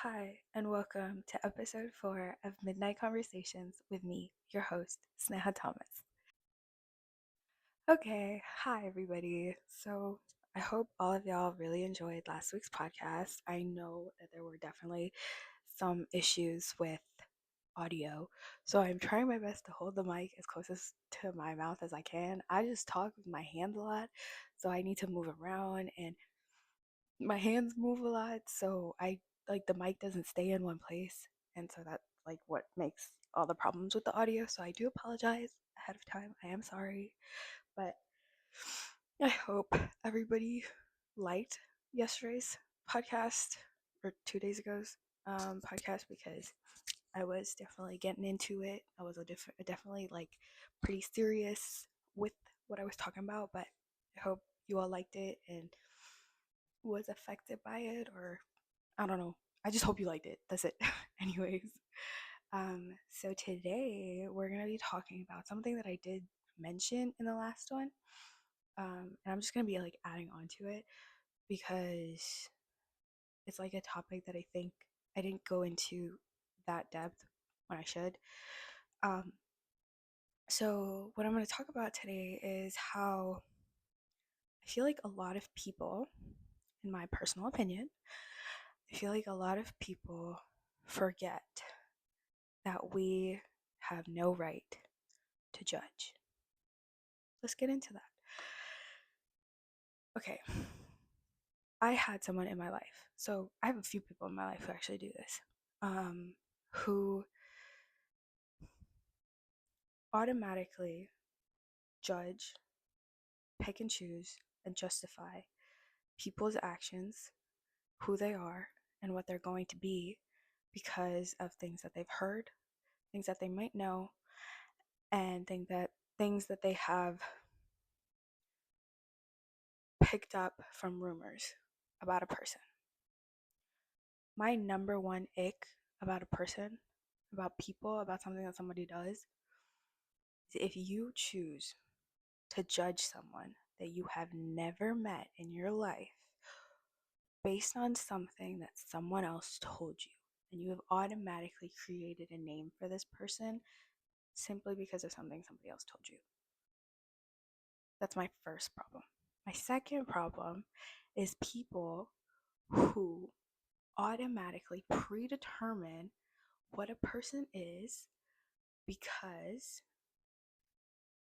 Hi, and welcome to episode 4 of Midnight Conversations with me, your host, Sneha Thomas. Okay, hi everybody. So, I hope all of y'all really enjoyed last week's podcast. I know that there were definitely some issues with audio, so I'm trying my best to hold the mic as closest to my mouth as I can. I just talk with my hands a lot, so I need to move around and my hands move a lot, so I like the mic doesn't stay in one place, and so that's like what makes all the problems with the audio. So I do apologize ahead of time. I am sorry, but I hope everybody liked yesterday's podcast or 2 days ago's podcast because I was definitely getting into it. I was definitely like pretty serious with what I was talking about, but I hope you all liked it and was affected by it, or I don't know. I just hope you liked it. That's it. Anyways, so today we're gonna be talking about something that I did mention in the last one. And I'm just gonna be like adding on to it because it's like a topic that I think I didn't go into that depth when I should. Um, so what I'm gonna talk about today is how I feel like a lot of people, in my personal opinion, I feel like a lot of people forget that we have no right to judge. Let's get into that. Okay, I had someone in my life. So I have a few people in my life who actually do this, who automatically judge, pick and choose, and justify people's actions, who they are, and what they're going to be because of things that they've heard, things that they might know, and things that they have picked up from rumors about a person. My number one ick about a person, about people, about something that somebody does, is if you choose to judge someone that you have never met in your life based on something that someone else told you, and you have automatically created a name for this person simply because of something somebody else told you. That's my first problem. My second problem is people who automatically predetermine what a person is because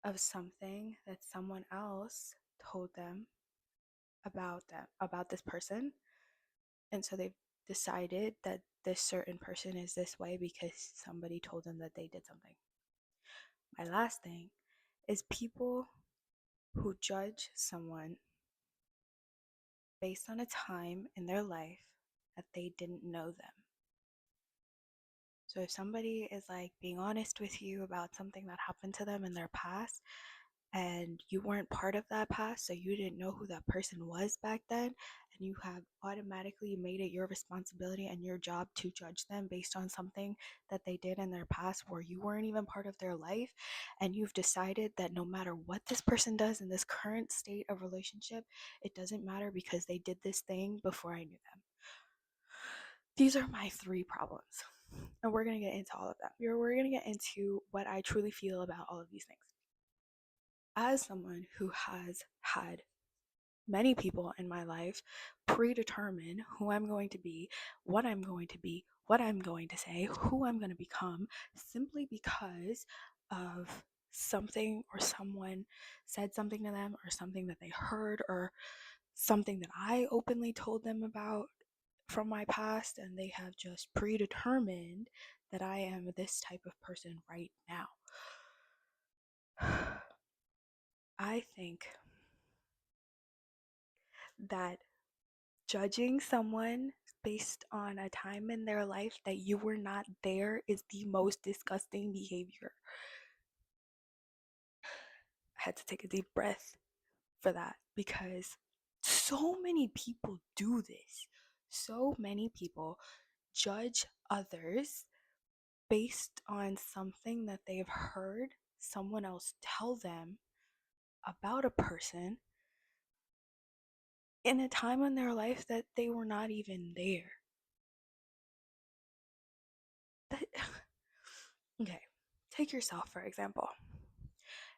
of something that someone else told them about this person, and so they've decided that this certain person is this way because somebody told them that they did something. My last thing is people who judge someone based on a time in their life that they didn't know them. So if somebody is like being honest with you about something that happened to them in their past, and you weren't part of that past, so you didn't know who that person was back then, and you have automatically made it your responsibility and your job to judge them based on something that they did in their past where you weren't even part of their life, and you've decided that no matter what this person does in this current state of relationship, it doesn't matter because they did this thing before I knew them. These are my three problems, and we're going to get into all of them. We're going to get into what I truly feel about all of these things. As someone who has had many people in my life predetermine who I'm going to be, what I'm going to be, what I'm going to say, who I'm going to become, simply because of something or someone said something to them, or something that they heard, or something that I openly told them about from my past, and they have just predetermined that I am this type of person right now. I think that judging someone based on a time in their life that you were not there is the most disgusting behavior. I had to take a deep breath for that because so many people do this. So many people judge others based on something that they've heard someone else tell them about a person in a time in their life that they were not even there. take yourself for example.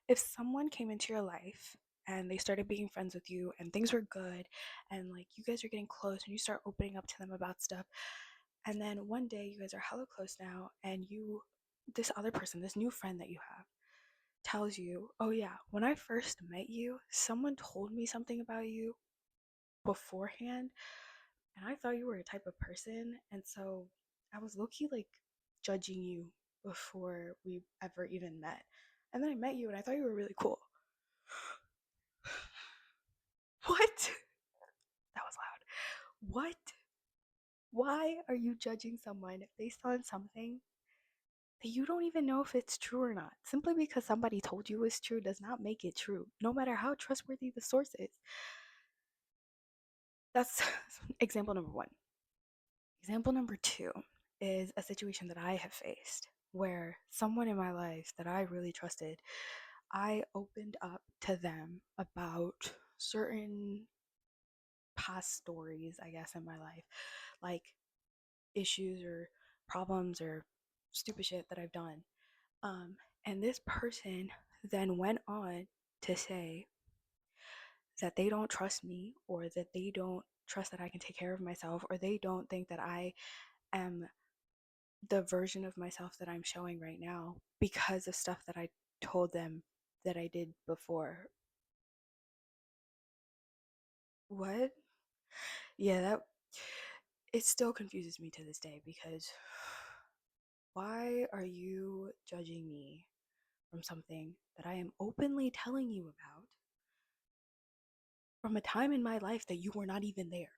If someone came into your life and they started being friends with you and things were good and like you guys are getting close and you start opening up to them about stuff, and then one day you guys are hella close now and this other person, this new friend that you have, tells you, oh yeah, when I first met you, someone told me something about you beforehand, and I thought you were a type of person, and so I was low-key like judging you before we ever even met. And then I met you and I thought you were really cool. What? That was loud. What? Why are you judging someone based on something that you don't even know if it's true or not? Simply because somebody told you it's true does not make it true, no matter how trustworthy the source is. That's example number one. Example number two is a situation that I have faced where someone in my life that I really trusted, I opened up to them about certain past stories, I guess, in my life, like issues or problems or stupid shit that I've done. And this person then went on to say that they don't trust me, or that they don't trust that I can take care of myself, or they don't think that I am the version of myself that I'm showing right now because of stuff that I told them that I did before. What? Yeah, that it still confuses me to this day because why are you judging me from something that I am openly telling you about from a time in my life that you were not even there?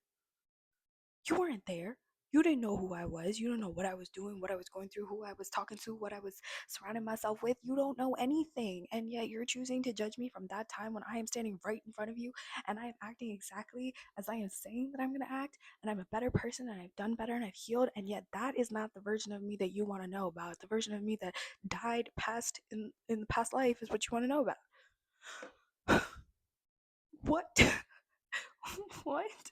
You weren't there. You didn't know who I was. You don't know what I was doing, what I was going through, who I was talking to, what I was surrounding myself with. You don't know anything. And yet you're choosing to judge me from that time when I am standing right in front of you and I am acting exactly as I am saying that I'm going to act. And I'm a better person and I've done better and I've healed. And yet that is not the version of me that you want to know about. The version of me that died past in the past life is what you want to know about. What? What?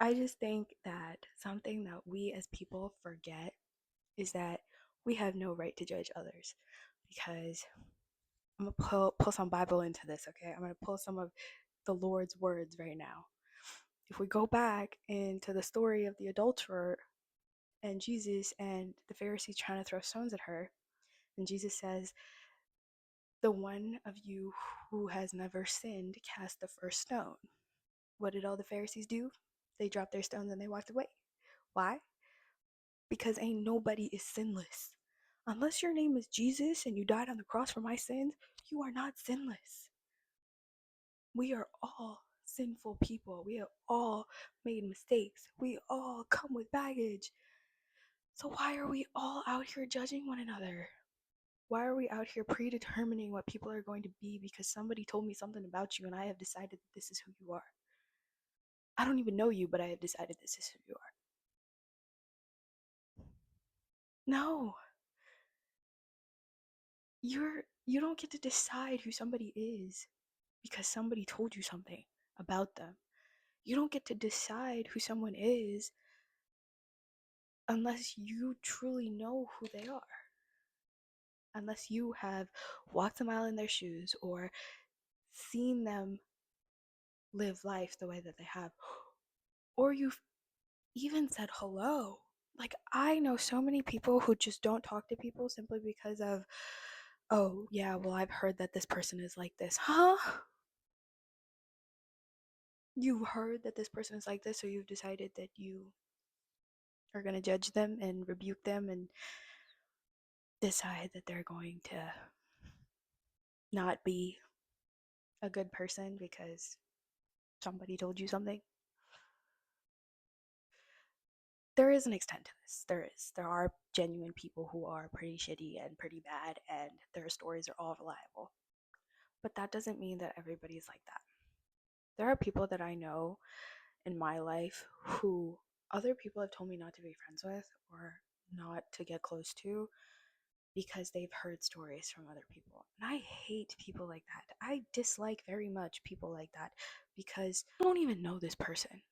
I just think that something that we as people forget is that we have no right to judge others. Because I'm gonna pull some Bible into this, okay? I'm gonna pull some of the Lord's words right now. If we go back into the story of the adulterer and Jesus and the Pharisees trying to throw stones at her, and Jesus says, the one of you who has never sinned cast the first stone. What did all the Pharisees do? They dropped their stones and they walked away. Why? Because ain't nobody is sinless. Unless your name is Jesus and you died on the cross for my sins, you are not sinless. We are all sinful people. We have all made mistakes. We all come with baggage. So why are we all out here judging one another? Why are we out here predetermining what people are going to be because somebody told me something about you and I have decided that this is who you are? I don't even know you, but I have decided this is who you are. No, you don't get to decide who somebody is because somebody told you something about them. You don't get to decide who someone is unless you truly know who they are. Unless you have walked a mile in their shoes or seen them live life the way that they have, or you've even said hello. Like, I know so many people who just don't talk to people simply because of, oh, yeah, well, I've heard that this person is like this. Huh? You've heard that this person is like this, so you've decided that you are going to judge them and rebuke them and decide that they're going to not be a good person because somebody told you something. There is an extent to this. There is. There are genuine people who are pretty shitty and pretty bad, and their stories are all reliable. But that doesn't mean that everybody's like that. There are people that I know in my life who other people have told me not to be friends with or not to get close to because they've heard stories from other people. And I hate people like that. I dislike very much people like that because you don't even know this person.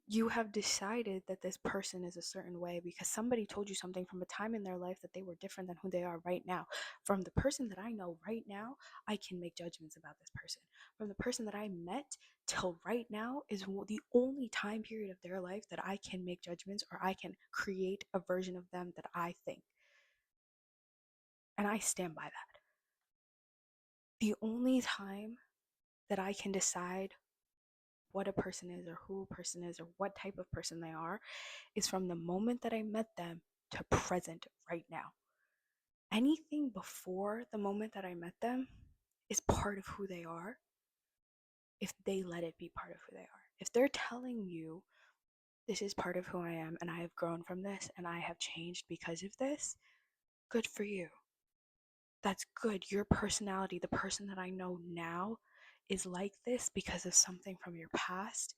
You have decided that this person is a certain way because somebody told you something from a time in their life that they were different than who they are right now. From the person that I know right now, I can make judgments about this person. From the person that I met till right now is the only time period of their life that I can make judgments or I can create a version of them that I think. And I stand by that. The only time that I can decide what a person is or who a person is or what type of person they are is from the moment that I met them to present right now. Anything before the moment that I met them is part of who they are if they let it be part of who they are. If they're telling you this is part of who I am and I have grown from this and I have changed because of this, good for you. That's good. Your personality, the person that I know now, is like this because of something from your past.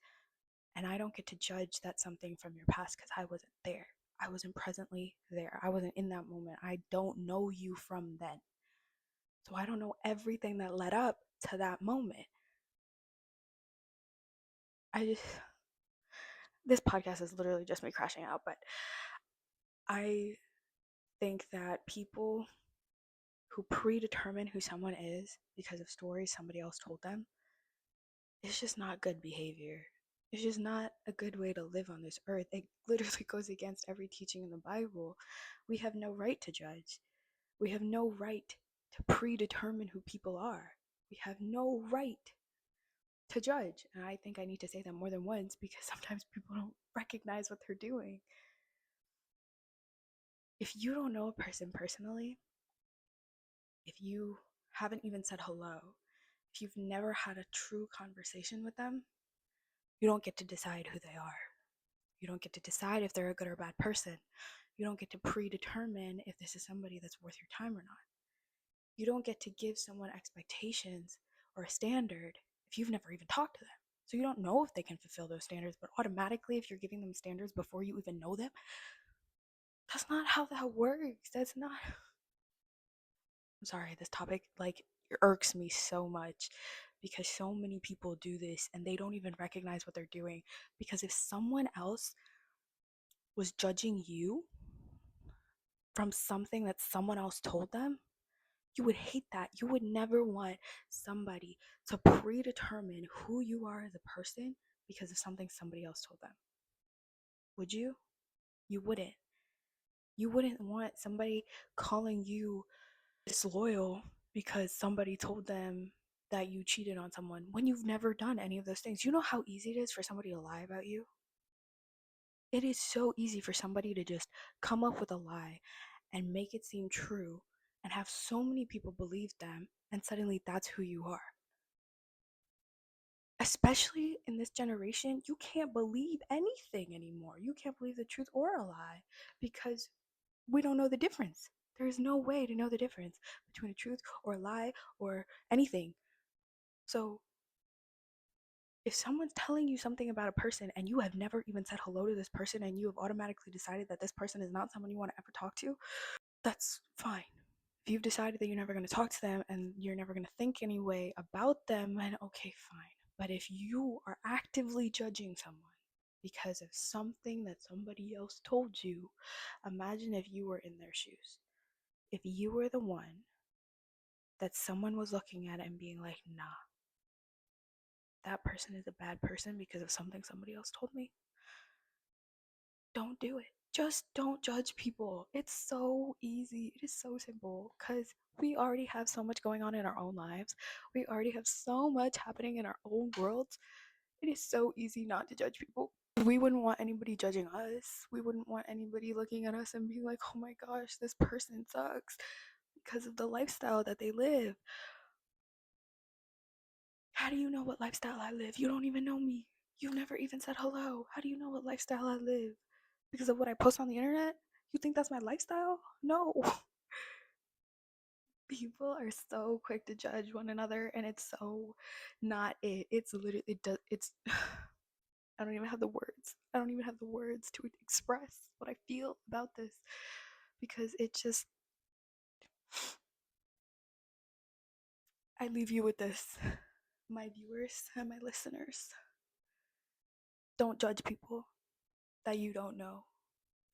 And I don't get to judge that something from your past because I wasn't there. I wasn't presently there. I wasn't in that moment. I don't know you from then. So I don't know everything that led up to that moment. I just, this podcast is literally just me crashing out, but I think that people who predetermine who someone is because of stories somebody else told them, it's just not good behavior. It's just not a good way to live on this earth. It literally goes against every teaching in the Bible. We have no right to judge. We have no right to predetermine who people are. We have no right to judge. And I think I need to say that more than once because sometimes people don't recognize what they're doing. If you don't know a person personally, if you haven't even said hello, if you've never had a true conversation with them, you don't get to decide who they are. You don't get to decide if they're a good or bad person. You don't get to predetermine if this is somebody that's worth your time or not. You don't get to give someone expectations or a standard if you've never even talked to them. So you don't know if they can fulfill those standards, but automatically, if you're giving them standards before you even know them, that's not how that works. That's not. I'm sorry, this topic like irks me so much because so many people do this and they don't even recognize what they're doing. Because if someone else was judging you from something that someone else told them, you would hate that. You would never want somebody to predetermine who you are as a person because of something somebody else told them. Would you? You wouldn't. You wouldn't want somebody calling you disloyal because somebody told them that you cheated on someone when you've never done any of those things. You know how easy it is for somebody to lie about you? It is so easy for somebody to just come up with a lie and make it seem true and have so many people believe them, and suddenly that's who you are. Especially in this generation, you can't believe anything anymore. You can't believe the truth or a lie because we don't know the difference. There is no way to know the difference between a truth or a lie or anything. So, if someone's telling you something about a person and you have never even said hello to this person and you have automatically decided that this person is not someone you want to ever talk to, that's fine. If you've decided that you're never going to talk to them and you're never going to think anyway about them, then okay, fine. But if you are actively judging someone because of something that somebody else told you, imagine if you were in their shoes. If you were the one that someone was looking at and being like, nah, that person is a bad person because of something somebody else told me, don't do it. Just don't judge people. It's so easy. It is so simple because we already have so much going on in our own lives. We already have so much happening in our own worlds. It is so easy not to judge people. We wouldn't want anybody judging us. We wouldn't want anybody looking at us and being like, oh my gosh, this person sucks because of the lifestyle that they live. How do you know what lifestyle I live? You don't even know me. You've never even said hello. How do you know what lifestyle I live? Because of what I post on the internet? You think that's my lifestyle? No. People are so quick to judge one another and it's so not it. It's literally it does it's I don't even have the words. I don't even have the words to express what I feel about this because it just I leave you with this, my viewers and my listeners. Don't judge people that you don't know.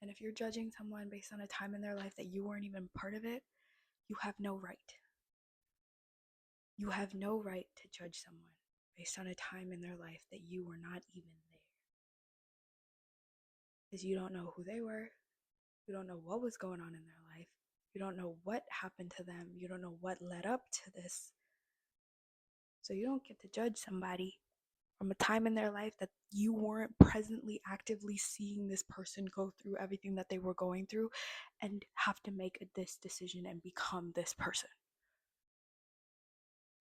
And if you're judging someone based on a time in their life that you weren't even part of it, you have no right. You have no right to judge someone based on a time in their life that you were not even there. Because you don't know who they were, you don't know what was going on in their life, you don't know what happened to them, you don't know what led up to this. So you don't get to judge somebody from a time in their life that you weren't presently actively seeing this person go through everything that they were going through and have to make this decision and become this person.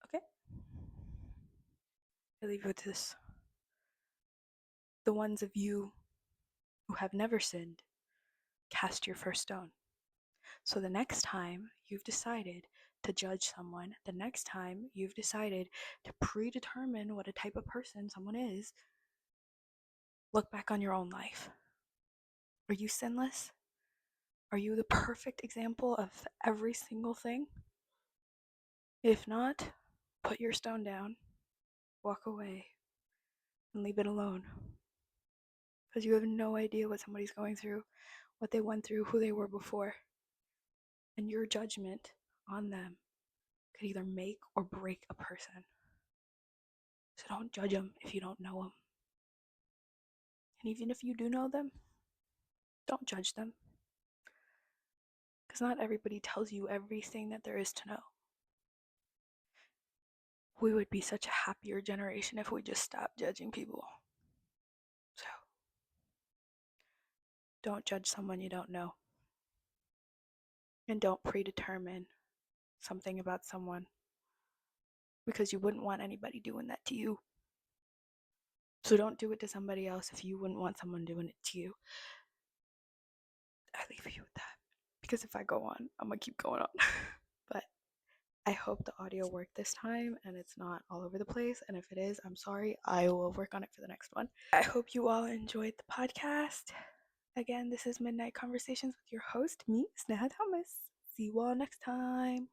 Okay? I leave you with this. The ones of you who have never sinned, cast your first stone. So the next time you've decided to judge someone, the next time you've decided to predetermine what a type of person someone is, look back on your own life. Are you sinless? Are you the perfect example of every single thing? If not, put your stone down, walk away, and leave it alone. Because you have no idea what somebody's going through, what they went through, who they were before. And your judgment on them could either make or break a person. So don't judge them if you don't know them. And even if you do know them, don't judge them. Because not everybody tells you everything that there is to know. We would be such a happier generation if we just stopped judging people. So, don't judge someone you don't know. And don't predetermine something about someone because you wouldn't want anybody doing that to you. So don't do it to somebody else if you wouldn't want someone doing it to you. I leave you with that. Because if I go on, I'm going to keep going on. But I hope the audio worked this time and it's not all over the place. And if it is, I'm sorry. I will work on it for the next one. I hope you all enjoyed the podcast. Again, this is Midnight Conversations with your host, me, Sneha Thomas. See you all next time.